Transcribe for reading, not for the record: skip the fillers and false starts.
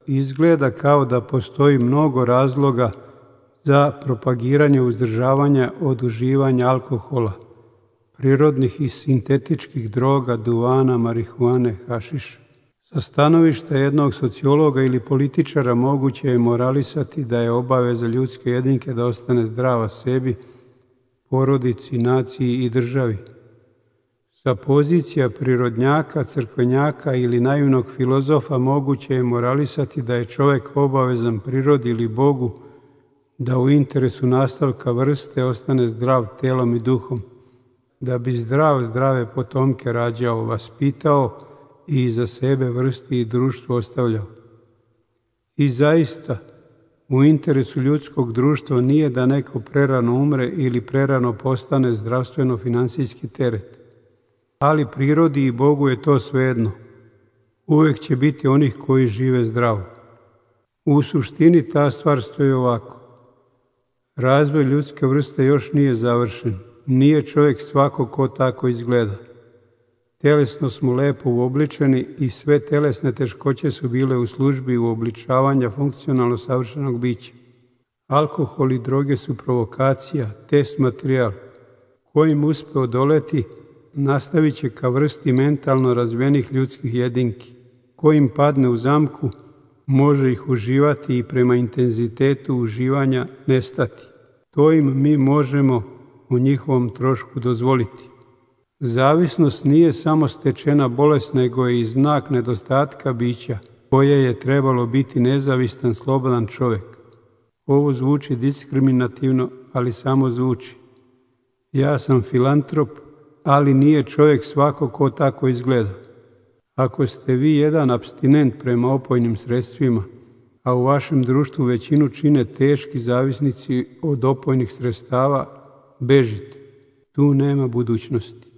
izgleda kao da postoji mnogo razloga za propagiranje uzdržavanja od uživanja alkohola, prirodnih i sintetičkih droga, duvana, marihuane, hašiša. Sa stanovišta jednog sociologa ili političara moguće je moralisati da je obaveza ljudske jedinke da ostane zdrava sebi, porodici, naciji i državi. Sa pozicija prirodnjaka, crkvenjaka ili naivnog filozofa moguće je moralisati da je čovjek obavezan prirodi ili Bogu da u interesu nastavka vrste ostane zdrav telom i duhom, da bi zdrave potomke rađao, vaspitao i iza sebe vrsti i društvo ostavljao. I zaista, u interesu ljudskog društva nije da neko prerano umre ili prerano postane zdravstveno-finansijski teret. Ali prirodi i Bogu je to svejedno. Uvijek će biti onih koji žive zdravo. U suštini ta stvar stoji ovako. Razvoj ljudske vrste još nije završen. Nije čovjek svako ko tako izgleda. Telesno smo lepo uobličeni i sve telesne teškoće su bile u službi uobličavanja funkcionalno savršenog bića. Alkohol i droge su provokacija, test materijal. Kojim uspe odoleti, nastavit će ka vrsti mentalno razvijenih ljudskih jedinki. Kojim padne u zamku, može ih uživati i prema intenzitetu uživanja nestati. To im mi možemo u njihovom trošku dozvoliti. Zavisnost nije samo stečena bolest, nego je i znak nedostatka bića, koje je trebalo biti nezavistan, slobodan čovjek. Ovo zvuči diskriminativno, ali samo zvuči. Ja sam filantrop, ali nije čovjek svako ko tako izgleda. Ako ste vi jedan apstinent prema opojnim sredstvima, a u vašem društvu većinu čine teški zavisnici od opojnih sredstava, bežite. Tu nema budućnosti.